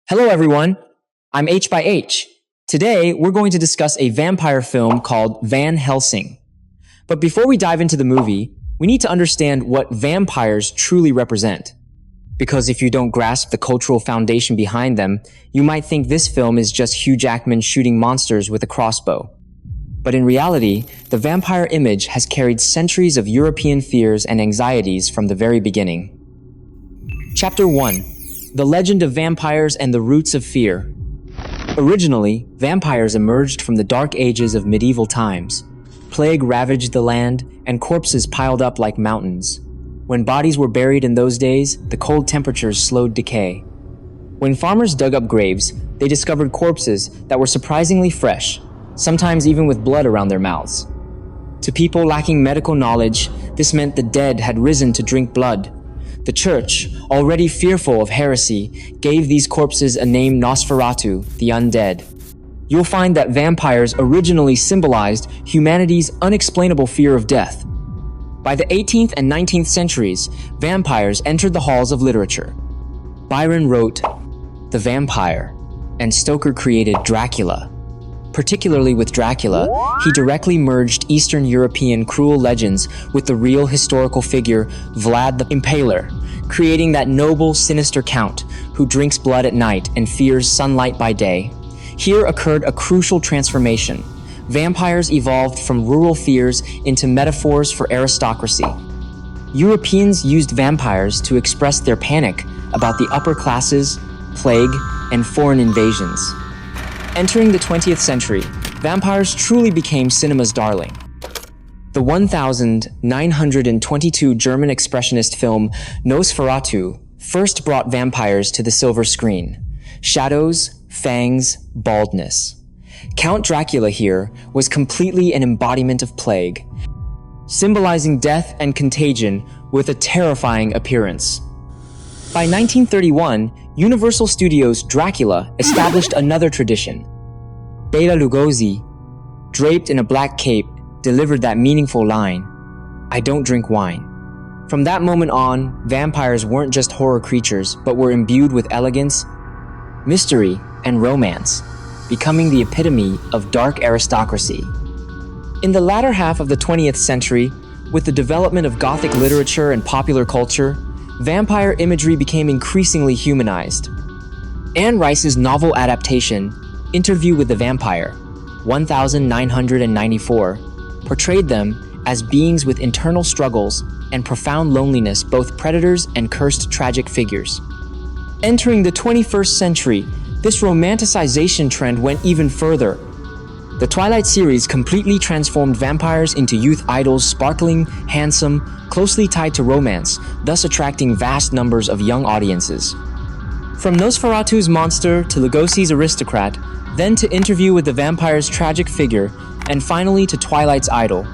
Hello everyone, I'm H by H. Today, we're going to discuss a vampire film called Van Helsing. But before we dive into the movie, we need to understand what vampires truly represent. Because if you don't grasp the cultural foundation behind them, you might think this film is just Hugh Jackman shooting monsters with a crossbow. But in reality, the vampire image has carried centuries of European fears and anxieties from the very beginning. Chapter 1. The Legend of Vampires and the Roots of Fear. Originally, vampires emerged from the dark ages of medieval times. Plague ravaged the land, and corpses piled up like mountains. When bodies were buried in those days, the cold temperatures slowed decay. When farmers dug up graves, they discovered corpses that were surprisingly fresh, sometimes even with blood around their mouths. To people lacking medical knowledge, this meant the dead had risen to drink blood. The church, already fearful of heresy, gave these corpses a name Nosferatu, the undead. You'll find that vampires originally symbolized humanity's unexplainable fear of death. By the 18th and 19th centuries, vampires entered the halls of literature. Byron wrote The Vampire, and Stoker created Dracula. Particularly with Dracula, he directly merged Eastern European cruel legends with the real historical figure Vlad the Impaler, creating that noble, sinister count who drinks blood at night and fears sunlight by day. Here occurred a crucial transformation. Vampires evolved from rural fears into metaphors for aristocracy. Europeans used vampires to express their panic about the upper classes, plague, and foreign invasions. Entering the 20th century, vampires truly became cinema's darling. The 1922 German expressionist film Nosferatu first brought vampires to the silver screen. Shadows, fangs, baldness. Count Dracula here was completely an embodiment of plague, symbolizing death and contagion with a terrifying appearance. By 1931, Universal Studios' Dracula established another tradition. Bela Lugosi, draped in a black cape, delivered that meaningful line, "I don't drink wine." From that moment on, vampires weren't just horror creatures, but were imbued with elegance, mystery, and romance, becoming the epitome of dark aristocracy. In the latter half of the 20th century, with the development of Gothic literature and popular culture, vampire imagery became increasingly humanized. Anne Rice's novel adaptation, Interview with the Vampire, 1994, portrayed them as beings with internal struggles and profound loneliness, both predators and cursed tragic figures. Entering the 21st century, this romanticization trend went even further. The Twilight series completely transformed vampires into youth idols, sparkling, handsome, closely tied to romance, thus attracting vast numbers of young audiences. From Nosferatu's monster to Lugosi's aristocrat, then to Interview with the Vampire's tragic figure, and finally to Twilight's idol.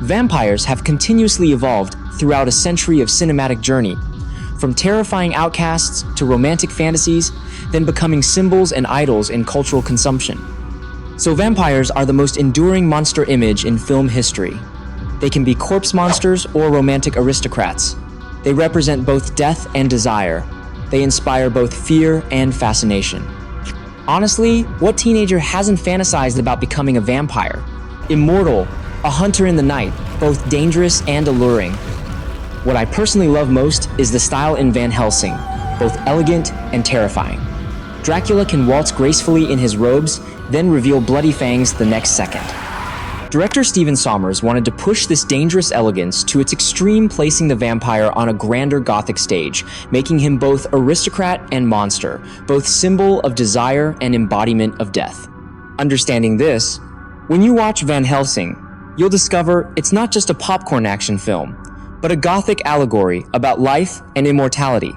Vampires have continuously evolved throughout a century of cinematic journey, from terrifying outcasts to romantic fantasies, then becoming symbols and idols in cultural consumption. So vampires are the most enduring monster image in film history. They can be corpse monsters or romantic aristocrats. They represent both death and desire. They inspire both fear and fascination. Honestly, what teenager hasn't fantasized about becoming a vampire? Immortal, a hunter in the night, both dangerous and alluring. What I personally love most is the style in Van Helsing, both elegant and terrifying. Dracula can waltz gracefully in his robes, then reveal bloody fangs the next second. Director Stephen Sommers wanted to push this dangerous elegance to its extreme, placing the vampire on a grander Gothic stage, making him both aristocrat and monster, both symbol of desire and embodiment of death. Understanding this, when you watch Van Helsing, you'll discover it's not just a popcorn action film, but a Gothic allegory about life and immortality.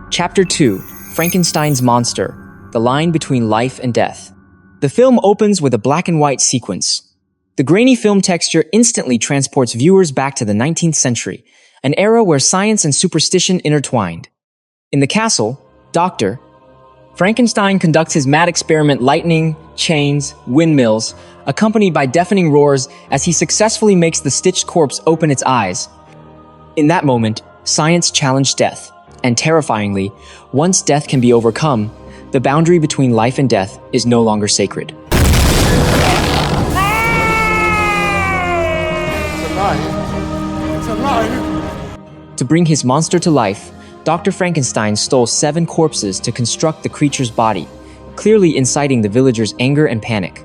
Chapter 2, Frankenstein's Monster, the line between life and death. The film opens with a black and white sequence. The grainy film texture instantly transports viewers back to the 19th century, an era where science and superstition intertwined. In the castle, Dr. Frankenstein conducts his mad experiment: lightning, chains, windmills, accompanied by deafening roars as he successfully makes the stitched corpse open its eyes. In that moment, science challenged death, and terrifyingly, once death can be overcome, The boundary between life and death is no longer sacred. It's alive! To bring his monster to life, Dr. Frankenstein stole 7 corpses to construct the creature's body, clearly inciting the villagers' anger and panic.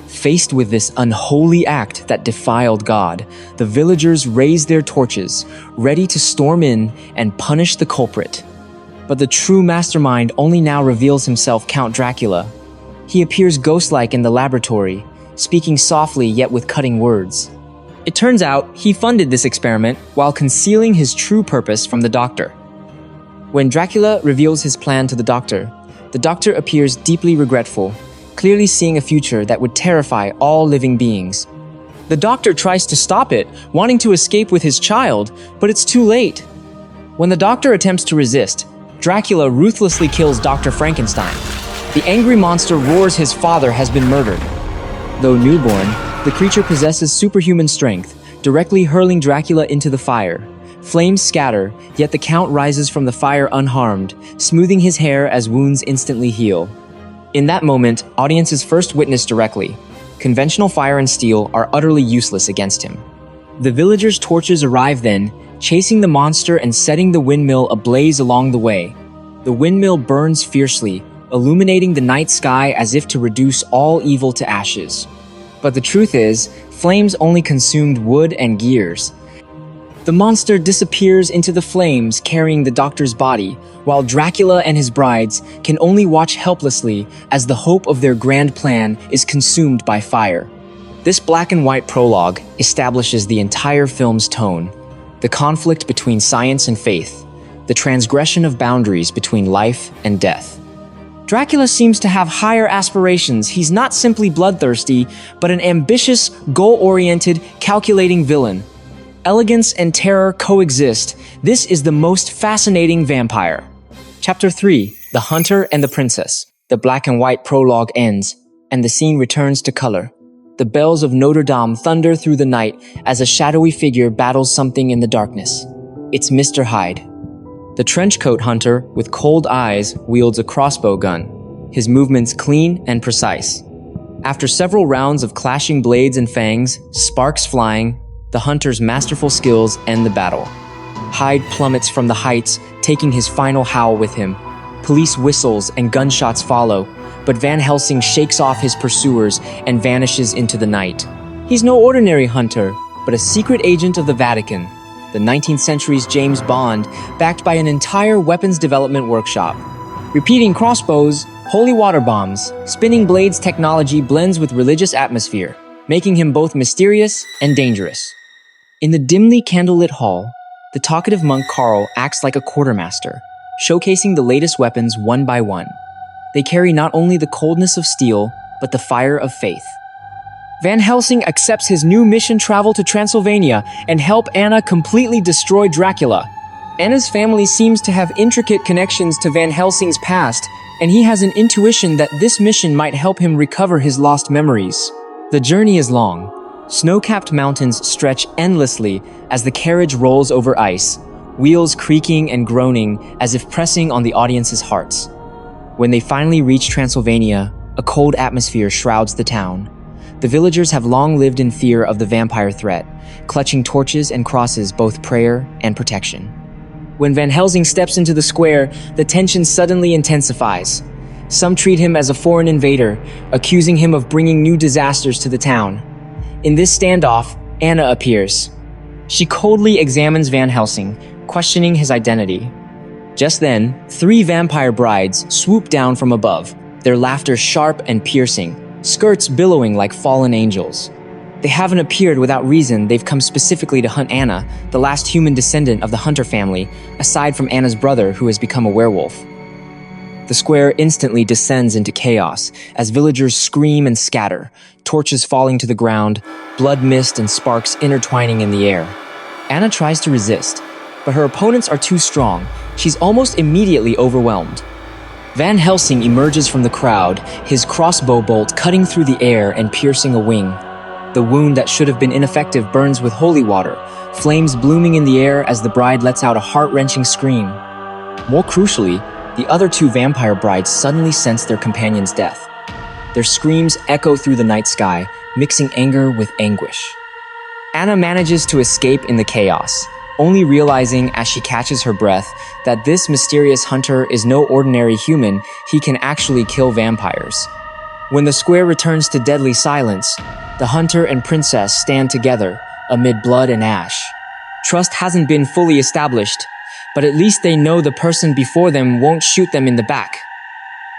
Faced with this unholy act that defiled God, the villagers raised their torches, ready to storm in and punish the culprit. But the true mastermind only now reveals himself Count Dracula. He appears ghost-like in the laboratory, speaking softly yet with cutting words. It turns out he funded this experiment while concealing his true purpose from the doctor. When Dracula reveals his plan to the doctor appears deeply regretful, clearly seeing a future that would terrify all living beings. The doctor tries to stop it, wanting to escape with his child, but it's too late. When the doctor attempts to resist, Dracula ruthlessly kills Dr. Frankenstein. The angry monster roars his father has been murdered. Though newborn, the creature possesses superhuman strength, directly hurling Dracula into the fire. Flames scatter, yet the Count rises from the fire unharmed, smoothing his hair as wounds instantly heal. In that moment, audiences first witness directly. Conventional fire and steel are utterly useless against him. The villagers' torches arrive then, chasing the monster and setting the windmill ablaze along the way. The windmill burns fiercely, illuminating the night sky as if to reduce all evil to ashes. But the truth is, flames only consumed wood and gears. The monster disappears into the flames, carrying the doctor's body, while Dracula and his brides can only watch helplessly as the hope of their grand plan is consumed by fire. This black and white prologue establishes the entire film's tone, the conflict between science and faith, the transgression of boundaries between life and death. Dracula seems to have higher aspirations. He's not simply bloodthirsty, but an ambitious, goal-oriented, calculating villain. Elegance and terror coexist. This is the most fascinating vampire. Chapter 3, The Hunter and the Princess. The black and white prologue ends, and the scene returns to color. The bells of Notre Dame thunder through the night as a shadowy figure battles something in the darkness. It's Mr. Hyde. The trenchcoat hunter, with cold eyes, wields a crossbow gun, his movements clean and precise. After several rounds of clashing blades and fangs, sparks flying, the hunter's masterful skills end the battle. Hyde plummets from the heights, taking his final howl with him. Police whistles and gunshots follow, but Van Helsing shakes off his pursuers and vanishes into the night. He's no ordinary hunter, but a secret agent of the Vatican, the 19th century's James Bond, backed by an entire weapons development workshop. Repeating crossbows, holy water bombs, spinning blades technology blends with religious atmosphere, making him both mysterious and dangerous. In the dimly candlelit hall, the talkative monk Carl acts like a quartermaster, showcasing the latest weapons one by one. They carry not only the coldness of steel, but the fire of faith. Van Helsing accepts his new mission: travel to Transylvania and help Anna completely destroy Dracula. Anna's family seems to have intricate connections to Van Helsing's past, and he has an intuition that this mission might help him recover his lost memories. The journey is long. Snow-capped mountains stretch endlessly as the carriage rolls over ice, wheels creaking and groaning as if pressing on the audience's hearts. When they finally reach Transylvania, a cold atmosphere shrouds the town. The villagers have long lived in fear of the vampire threat, clutching torches and crosses, both prayer and protection. When Van Helsing steps into the square, the tension suddenly intensifies. Some treat him as a foreign invader, accusing him of bringing new disasters to the town. In this standoff, Anna appears. She coldly examines Van Helsing, questioning his identity. Just then, 3 vampire brides swoop down from above, their laughter sharp and piercing, skirts billowing like fallen angels. They haven't appeared without reason. They've come specifically to hunt Anna, the last human descendant of the Hunter family, aside from Anna's brother, who has become a werewolf. The square instantly descends into chaos as villagers scream and scatter, torches falling to the ground, blood mist and sparks intertwining in the air. Anna tries to resist, but her opponents are too strong. She's almost immediately overwhelmed. Van Helsing emerges from the crowd, his crossbow bolt cutting through the air and piercing a wing. The wound that should have been ineffective burns with holy water, flames blooming in the air as the bride lets out a heart-wrenching scream. More crucially, the other two vampire brides suddenly sense their companion's death. Their screams echo through the night sky, mixing anger with anguish. Anna manages to escape in the chaos, only realizing as she catches her breath that this mysterious hunter is no ordinary human. He can actually kill vampires. When the square returns to deadly silence, the hunter and princess stand together amid blood and ash. Trust hasn't been fully established, but at least they know the person before them won't shoot them in the back.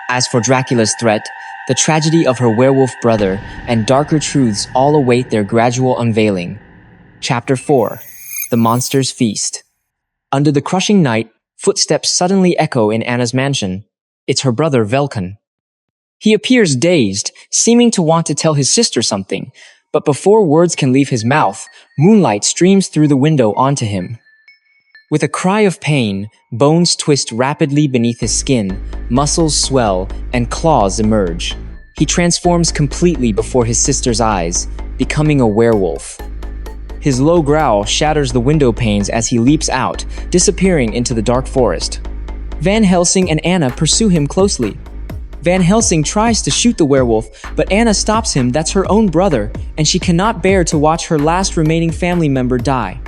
As for Dracula's threat, the tragedy of her werewolf brother and darker truths all await their gradual unveiling. Chapter 4: The Monster's Feast. Under the crushing night, footsteps suddenly echo in Anna's mansion. It's her brother Velkan. He appears dazed, seeming to want to tell his sister something, but before words can leave his mouth, moonlight streams through the window onto him. With a cry of pain, bones twist rapidly beneath his skin, muscles swell, and claws emerge. He transforms completely before his sister's eyes, becoming a werewolf. His low growl shatters the window panes as he leaps out, disappearing into the dark forest. Van Helsing and Anna pursue him closely. Van Helsing tries to shoot the werewolf, but Anna stops him. That's her own brother, and she cannot bear to watch her last remaining family member die.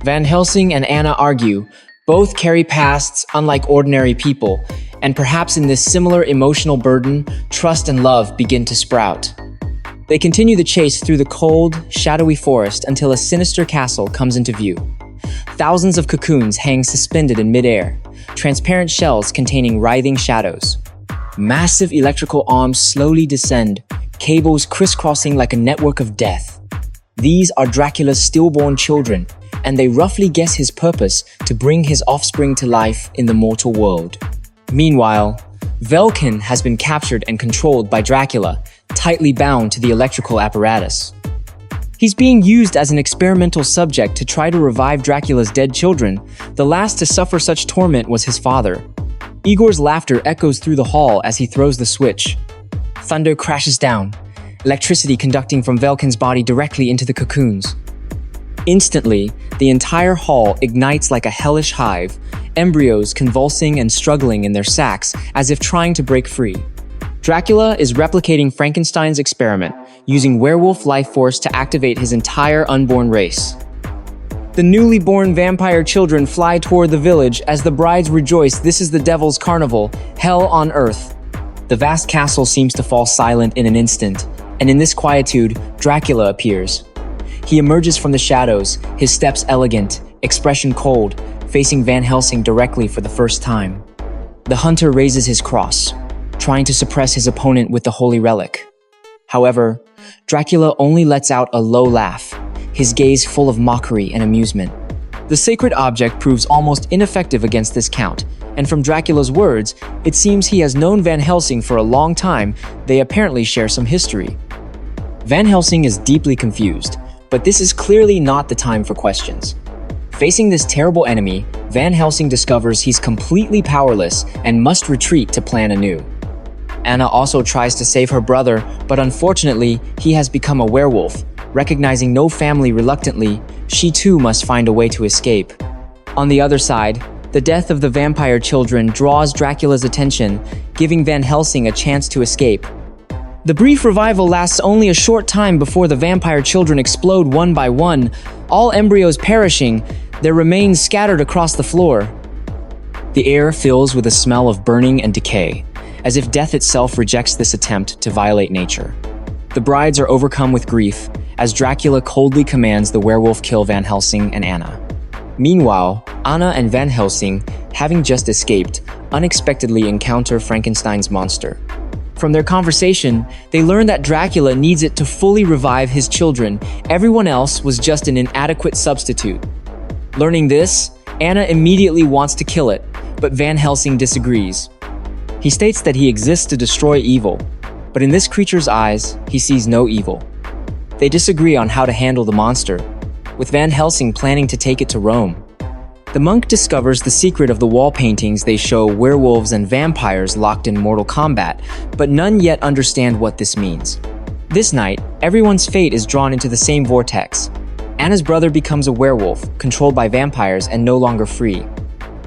Van Helsing and Anna argue. Both carry pasts unlike ordinary people, and perhaps in this similar emotional burden, trust and love begin to sprout. They continue the chase through the cold, shadowy forest until a sinister castle comes into view. Thousands of cocoons hang suspended in midair, transparent shells containing writhing shadows. Massive electrical arms slowly descend, cables crisscrossing like a network of death. These are Dracula's stillborn children, and they roughly guess his purpose to bring his offspring to life in the mortal world. Meanwhile, Velkan has been captured and controlled by Dracula, tightly bound to the electrical apparatus. He's being used as an experimental subject to try to revive Dracula's dead children. The last to suffer such torment was his father. Igor's laughter echoes through the hall as he throws the switch. Thunder crashes down, electricity conducting from Velkan's body directly into the cocoons. Instantly, the entire hall ignites like a hellish hive, embryos convulsing and struggling in their sacs as if trying to break free. Dracula is replicating Frankenstein's experiment, using werewolf life force to activate his entire unborn race. The newly born vampire children fly toward the village as the brides rejoice. This is the devil's carnival, hell on earth. The vast castle seems to fall silent in an instant, and in this quietude, Dracula appears. He emerges from the shadows, his steps elegant, expression cold, facing Van Helsing directly for the first time. The hunter raises his cross, trying to suppress his opponent with the holy relic. However, Dracula only lets out a low laugh, his gaze full of mockery and amusement. The sacred object proves almost ineffective against this count, and from Dracula's words, it seems he has known Van Helsing for a long time. They apparently share some history. Van Helsing is deeply confused, but this is clearly not the time for questions. Facing this terrible enemy, Van Helsing discovers he's completely powerless and must retreat to plan anew. Anna also tries to save her brother, but unfortunately, he has become a werewolf. Recognizing no family reluctantly, she too must find a way to escape. On the other side, the death of the vampire children draws Dracula's attention, giving Van Helsing a chance to escape. The brief revival lasts only a short time before the vampire children explode one by one, all embryos perishing, their remains scattered across the floor. The air fills with a smell of burning and decay, as if death itself rejects this attempt to violate nature. The brides are overcome with grief, as Dracula coldly commands the werewolf kill Van Helsing and Anna. Meanwhile, Anna and Van Helsing, having just escaped, unexpectedly encounter Frankenstein's monster. From their conversation, they learn that Dracula needs it to fully revive his children. Everyone else was just an inadequate substitute. Learning this, Anna immediately wants to kill it, but Van Helsing disagrees. He states that he exists to destroy evil, but in this creature's eyes, he sees no evil. They disagree on how to handle the monster, with Van Helsing planning to take it to Rome. The monk discovers the secret of the wall paintings. They show werewolves and vampires locked in mortal combat, but none yet understand what this means. This night, everyone's fate is drawn into the same vortex. Anna's brother becomes a werewolf, controlled by vampires and no longer free.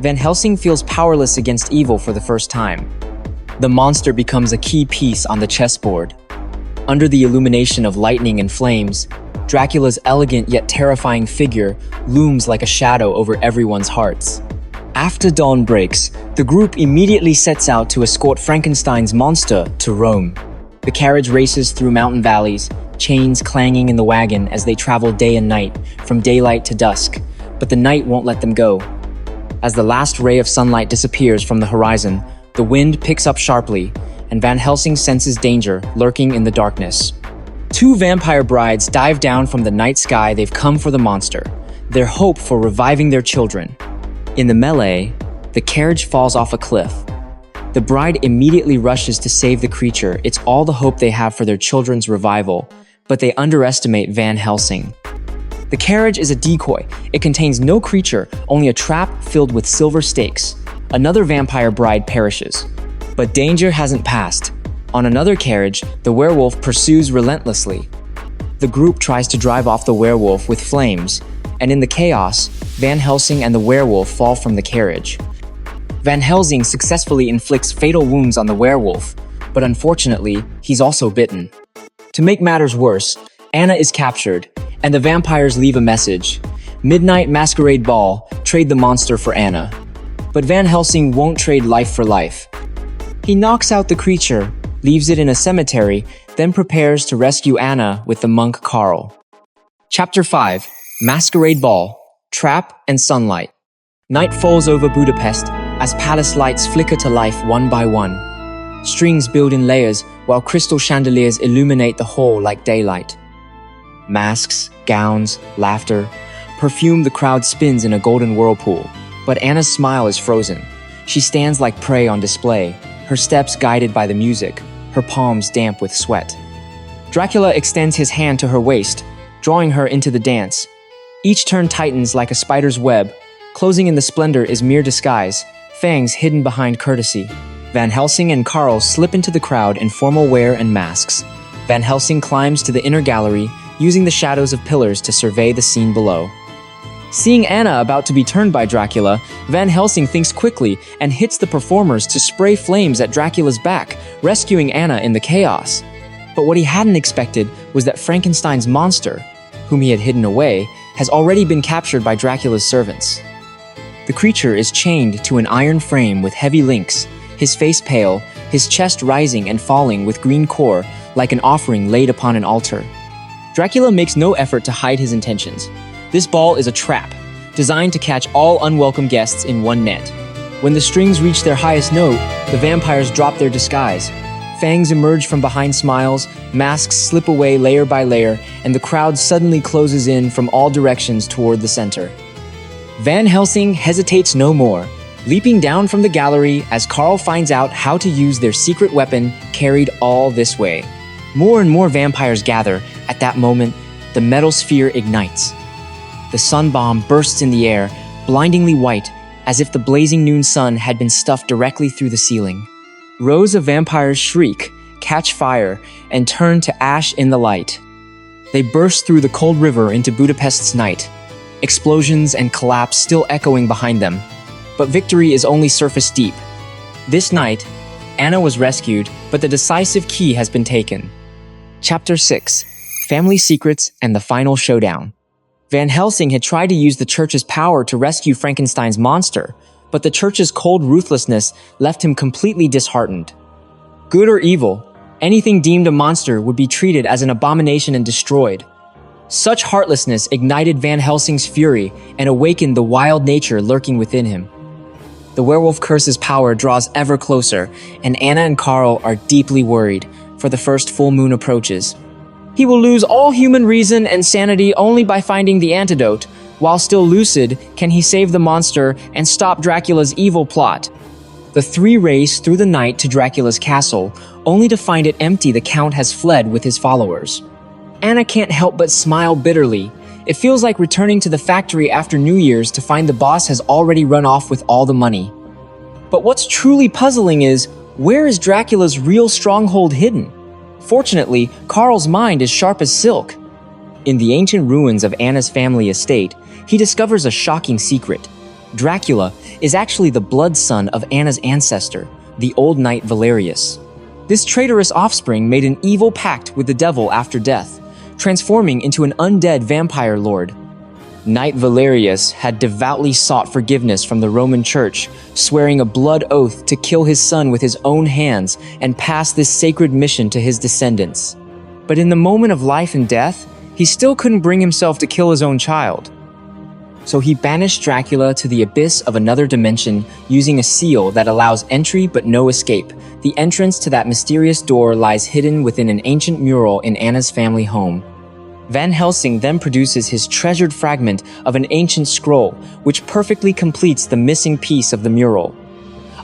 Van Helsing feels powerless against evil for the first time. The monster becomes a key piece on the chessboard. Under the illumination of lightning and flames, Dracula's elegant yet terrifying figure looms like a shadow over everyone's hearts. After dawn breaks, the group immediately sets out to escort Frankenstein's monster to Rome. The carriage races through mountain valleys, chains clanging in the wagon as they travel day and night, from daylight to dusk, but the night won't let them go. As the last ray of sunlight disappears from the horizon, the wind picks up sharply, and Van Helsing senses danger lurking in the darkness. Two vampire brides dive down from the night sky. They've come for the monster, their hope for reviving their children. In the melee, the carriage falls off a cliff. The bride immediately rushes to save the creature. It's all the hope they have for their children's revival, but they underestimate Van Helsing. The carriage is a decoy. It contains no creature, only a trap filled with silver stakes. Another vampire bride perishes. But danger hasn't passed. On another carriage, the werewolf pursues relentlessly. The group tries to drive off the werewolf with flames, and in the chaos, Van Helsing and the werewolf fall from the carriage. Van Helsing successfully inflicts fatal wounds on the werewolf, but unfortunately, he's also bitten. To make matters worse, Anna is captured, and the vampires leave a message. Midnight masquerade ball, trade the monster for Anna. But Van Helsing won't trade life for life. He knocks out the creature, leaves it in a cemetery, then prepares to rescue Anna with the monk Karl. Chapter 5. Masquerade Ball, Trap and Sunlight. Night falls over Budapest as palace lights flicker to life one by one. Strings build in layers while crystal chandeliers illuminate the hall like daylight. Masks, gowns, laughter, perfume. The crowd spins in a golden whirlpool, but Anna's smile is frozen. She stands like prey on display, her steps guided by the music, her palms damp with sweat. Dracula extends his hand to her waist, drawing her into the dance. Each turn tightens like a spider's web. Closing in the splendor is mere disguise, fangs hidden behind courtesy. Van Helsing and Karl slip into the crowd in formal wear and masks. Van Helsing climbs to the inner gallery, using the shadows of pillars to survey the scene below. Seeing Anna about to be turned by Dracula, Van Helsing thinks quickly and hits the performers to spray flames at Dracula's back, rescuing Anna in the chaos. But what he hadn't expected was that Frankenstein's monster, whom he had hidden away, has already been captured by Dracula's servants. The creature is chained to an iron frame with heavy links, his face pale, his chest rising and falling with green core like an offering laid upon an altar. Dracula makes no effort to hide his intentions. This ball is a trap, designed to catch all unwelcome guests in one net. When the strings reach their highest note, the vampires drop their disguise. Fangs emerge from behind smiles, masks slip away layer by layer, and the crowd suddenly closes in from all directions toward the center. Van Helsing hesitates no more, leaping down from the gallery as Karl finds out how to use their secret weapon carried all this way. More and more vampires gather. At that moment, the metal sphere ignites. The sun bomb bursts in the air, blindingly white, as if the blazing noon sun had been stuffed directly through the ceiling. Rows of vampires shriek, catch fire, and turn to ash in the light. They burst through the cold river into Budapest's night, explosions and collapse still echoing behind them. But victory is only surface deep. This night, Anna was rescued, but the decisive key has been taken. Chapter 6. Family Secrets and the Final Showdown. Van Helsing had tried to use the church's power to rescue Frankenstein's monster, but the church's cold ruthlessness left him completely disheartened. Good or evil, anything deemed a monster would be treated as an abomination and destroyed. Such heartlessness ignited Van Helsing's fury and awakened the wild nature lurking within him. The werewolf curse's power draws ever closer, and Anna and Karl are deeply worried, for the first full moon approaches. He will lose all human reason and sanity only by finding the antidote. While still lucid, can he save the monster and stop Dracula's evil plot? The three race through the night to Dracula's castle, only to find it empty. The Count has fled with his followers. Anna can't help but smile bitterly. It feels like returning to the factory after New Year's to find the boss has already run off with all the money. But what's truly puzzling is, where is Dracula's real stronghold hidden? Fortunately, Karl's mind is sharp as silk. In the ancient ruins of Anna's family estate, he discovers a shocking secret. Dracula is actually the blood son of Anna's ancestor, the old knight Valerius. This traitorous offspring made an evil pact with the devil after death, transforming into an undead vampire lord. Knight Valerius had devoutly sought forgiveness from the Roman Church, swearing a blood oath to kill his son with his own hands and pass this sacred mission to his descendants. But in the moment of life and death, he still couldn't bring himself to kill his own child. So he banished Dracula to the abyss of another dimension using a seal that allows entry but no escape. The entrance to that mysterious door lies hidden within an ancient mural in Anna's family home. Van Helsing then produces his treasured fragment of an ancient scroll, which perfectly completes the missing piece of the mural.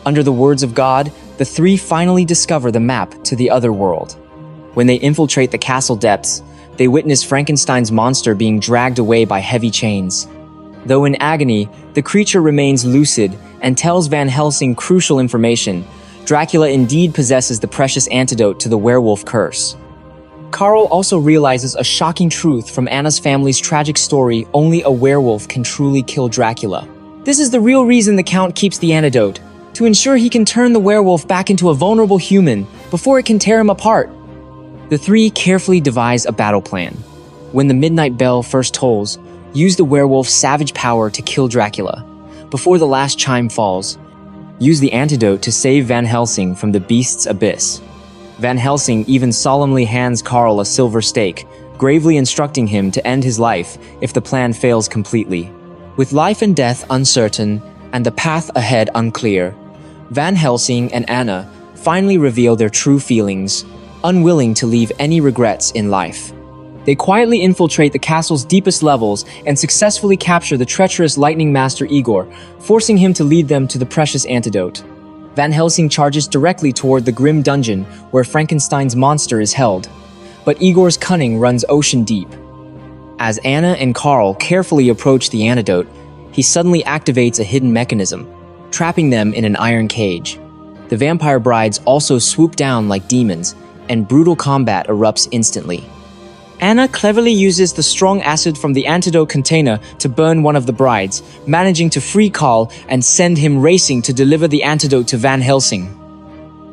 Under the words of God, the three finally discover the map to the other world. When they infiltrate the castle depths, they witness Frankenstein's monster being dragged away by heavy chains. Though in agony, the creature remains lucid and tells Van Helsing crucial information. Dracula indeed possesses the precious antidote to the werewolf curse. Carl also realizes a shocking truth from Anna's family's tragic story: only a werewolf can truly kill Dracula. This is the real reason the Count keeps the antidote, to ensure he can turn the werewolf back into a vulnerable human before it can tear him apart. The three carefully devise a battle plan. When the midnight bell first tolls, use the werewolf's savage power to kill Dracula. Before the last chime falls, use the antidote to save Van Helsing from the beast's abyss. Van Helsing even solemnly hands Carl a silver stake, gravely instructing him to end his life if the plan fails completely. With life and death uncertain and the path ahead unclear, Van Helsing and Anna finally reveal their true feelings, unwilling to leave any regrets in life. They quietly infiltrate the castle's deepest levels and successfully capture the treacherous lightning master Igor, forcing him to lead them to the precious antidote. Van Helsing charges directly toward the grim dungeon where Frankenstein's monster is held. But Igor's cunning runs ocean deep. As Anna and Carl carefully approach the antidote, he suddenly activates a hidden mechanism, trapping them in an iron cage. The vampire brides also swoop down like demons, and brutal combat erupts instantly. Anna cleverly uses the strong acid from the antidote container to burn one of the brides, managing to free Carl and send him racing to deliver the antidote to Van Helsing.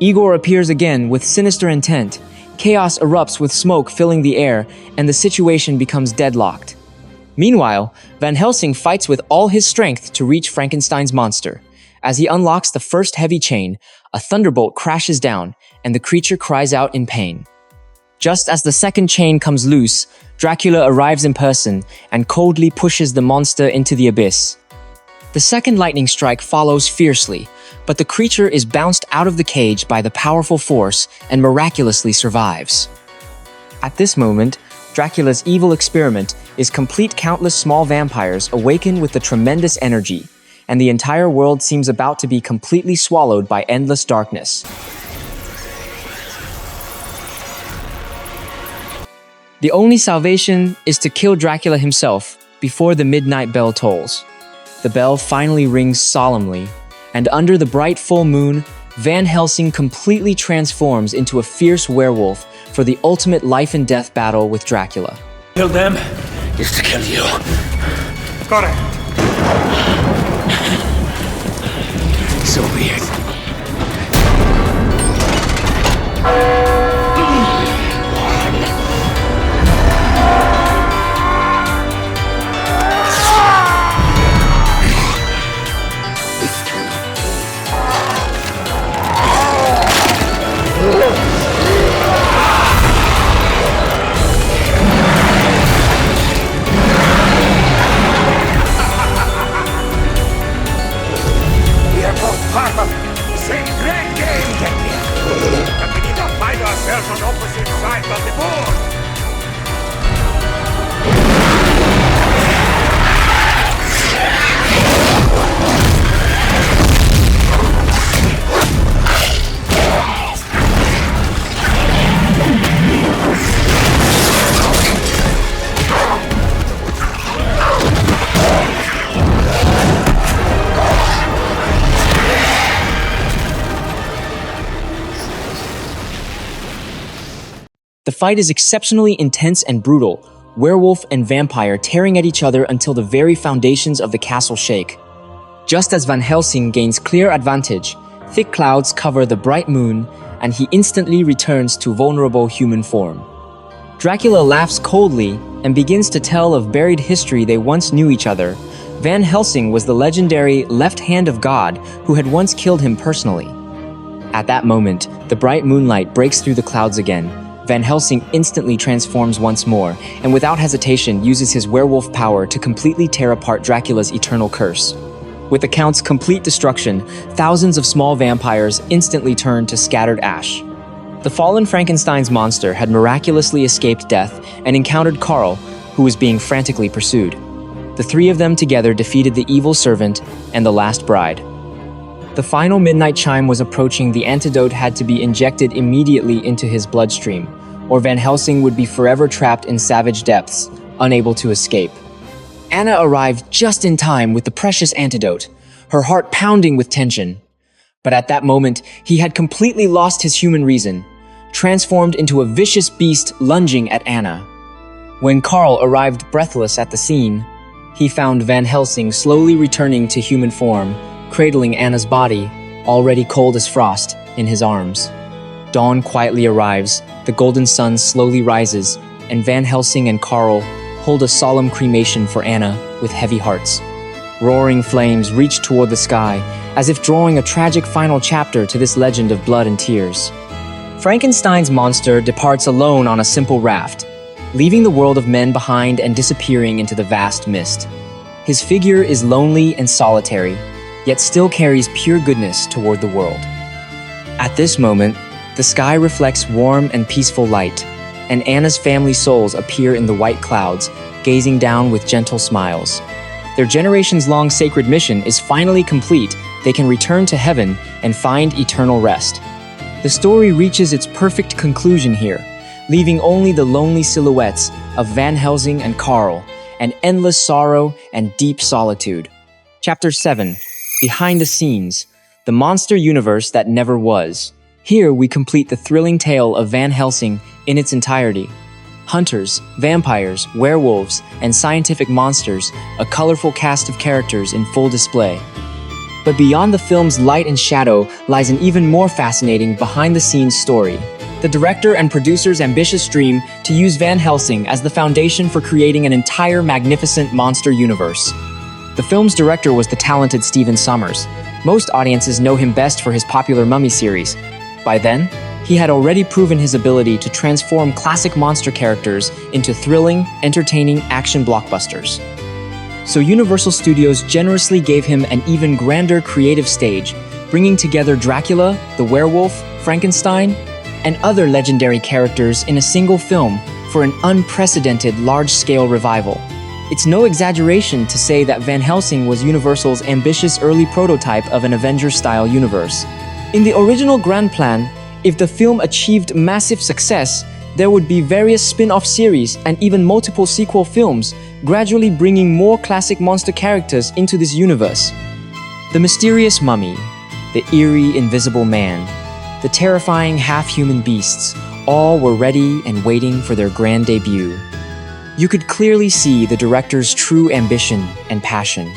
Igor appears again with sinister intent. Chaos erupts with smoke filling the air, and the situation becomes deadlocked. Meanwhile, Van Helsing fights with all his strength to reach Frankenstein's monster. As he unlocks the first heavy chain, a thunderbolt crashes down, and the creature cries out in pain. Just as the second chain comes loose, Dracula arrives in person and coldly pushes the monster into the abyss. The second lightning strike follows fiercely, but the creature is bounced out of the cage by the powerful force and miraculously survives. At this moment, Dracula's evil experiment is complete. Countless small vampires awaken with the tremendous energy, and the entire world seems about to be completely swallowed by endless darkness. The only salvation is to kill Dracula himself before the midnight bell tolls. The bell finally rings solemnly, and under the bright full moon, Van Helsing completely transforms into a fierce werewolf for the ultimate life and death battle with Dracula. Kill them is to kill you. Got it. So weird. On opposite sides of the board. The fight is exceptionally intense and brutal, werewolf and vampire tearing at each other until the very foundations of the castle shake. Just as Van Helsing gains clear advantage, thick clouds cover the bright moon, and he instantly returns to vulnerable human form. Dracula laughs coldly and begins to tell of buried history they once knew each other. Van Helsing was the legendary left hand of God who had once killed him personally. At that moment, the bright moonlight breaks through the clouds again. Van Helsing instantly transforms once more, and without hesitation uses his werewolf power to completely tear apart Dracula's eternal curse. With the Count's complete destruction, thousands of small vampires instantly turn to scattered ash. The fallen Frankenstein's monster had miraculously escaped death and encountered Karl, who was being frantically pursued. The three of them together defeated the evil servant and the last bride. The final midnight chime was approaching. The antidote had to be injected immediately into his bloodstream, or Van Helsing would be forever trapped in savage depths, unable to escape. Anna arrived just in time with the precious antidote, her heart pounding with tension. But at that moment, he had completely lost his human reason, transformed into a vicious beast lunging at Anna. When Karl arrived breathless at the scene, he found Van Helsing slowly returning to human form, cradling Anna's body, already cold as frost, in his arms. Dawn quietly arrives, the golden sun slowly rises, and Van Helsing and Karl hold a solemn cremation for Anna with heavy hearts. Roaring flames reach toward the sky, as if drawing a tragic final chapter to this legend of blood and tears. Frankenstein's monster departs alone on a simple raft, leaving the world of men behind and disappearing into the vast mist. His figure is lonely and solitary, yet still carries pure goodness toward the world. At this moment, the sky reflects warm and peaceful light, and Anna's family souls appear in the white clouds, gazing down with gentle smiles. Their generations-long sacred mission is finally complete. They can return to heaven and find eternal rest. The story reaches its perfect conclusion here, leaving only the lonely silhouettes of Van Helsing and Karl, and endless sorrow and deep solitude. Chapter 7. Behind the Scenes, the monster universe that never was. Here we complete the thrilling tale of Van Helsing in its entirety. Hunters, vampires, werewolves, and scientific monsters, a colorful cast of characters in full display. But beyond the film's light and shadow lies an even more fascinating behind-the-scenes story. The director and producer's ambitious dream to use Van Helsing as the foundation for creating an entire magnificent monster universe. The film's director was the talented Stephen Sommers. Most audiences know him best for his popular Mummy series. By then, he had already proven his ability to transform classic monster characters into thrilling, entertaining action blockbusters. So Universal Studios generously gave him an even grander creative stage, bringing together Dracula, the werewolf, Frankenstein, and other legendary characters in a single film for an unprecedented large-scale revival. It's no exaggeration to say that Van Helsing was Universal's ambitious early prototype of an Avengers-style universe. In the original grand plan, if the film achieved massive success, there would be various spin-off series and even multiple sequel films, gradually bringing more classic monster characters into this universe. The mysterious mummy, the eerie invisible man, the terrifying half-human beasts, all were ready and waiting for their grand debut. You could clearly see the director's true ambition and passion.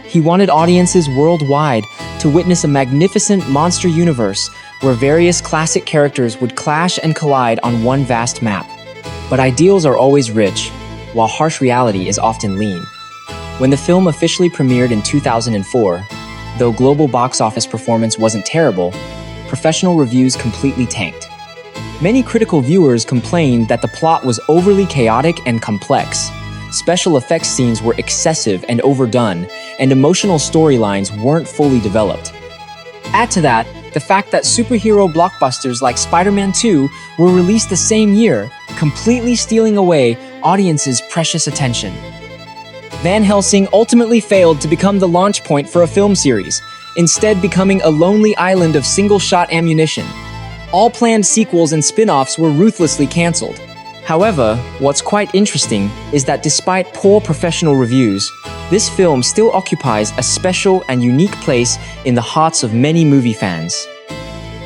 He wanted audiences worldwide to witness a magnificent monster universe where various classic characters would clash and collide on one vast map. But ideals are always rich, while harsh reality is often lean. When the film officially premiered in 2004, though global box office performance wasn't terrible, professional reviews completely tanked. Many critical viewers complained that the plot was overly chaotic and complex. Special effects scenes were excessive and overdone, and emotional storylines weren't fully developed. Add to that, the fact that superhero blockbusters like Spider-Man 2 were released the same year, completely stealing away audiences' precious attention. Van Helsing ultimately failed to become the launch point for a film series, instead becoming a lonely island of single-shot ammunition. All planned sequels and spin-offs were ruthlessly cancelled. However, what's quite interesting is that despite poor professional reviews, this film still occupies a special and unique place in the hearts of many movie fans.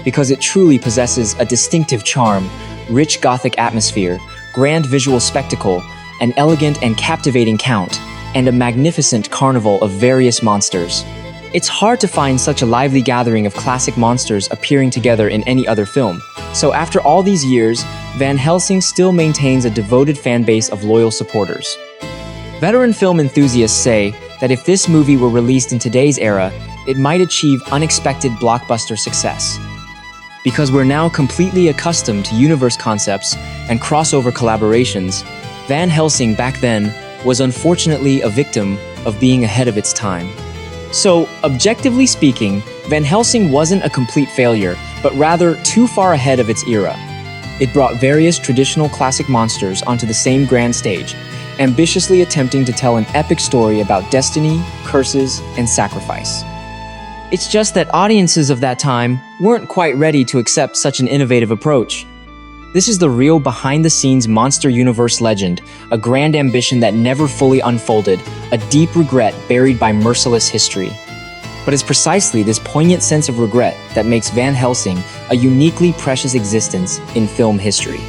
Because it truly possesses a distinctive charm, rich gothic atmosphere, grand visual spectacle, an elegant and captivating count, and a magnificent carnival of various monsters. It's hard to find such a lively gathering of classic monsters appearing together in any other film. So after all these years, Van Helsing still maintains a devoted fan base of loyal supporters. Veteran film enthusiasts say that if this movie were released in today's era, it might achieve unexpected blockbuster success. Because we're now completely accustomed to universe concepts and crossover collaborations, Van Helsing back then was unfortunately a victim of being ahead of its time. So, objectively speaking, Van Helsing wasn't a complete failure, but rather too far ahead of its era. It brought various traditional classic monsters onto the same grand stage, ambitiously attempting to tell an epic story about destiny, curses, and sacrifice. It's just that audiences of that time weren't quite ready to accept such an innovative approach. This is the real behind-the-scenes monster universe legend, a grand ambition that never fully unfolded, a deep regret buried by merciless history. But it's precisely this poignant sense of regret that makes Van Helsing a uniquely precious existence in film history.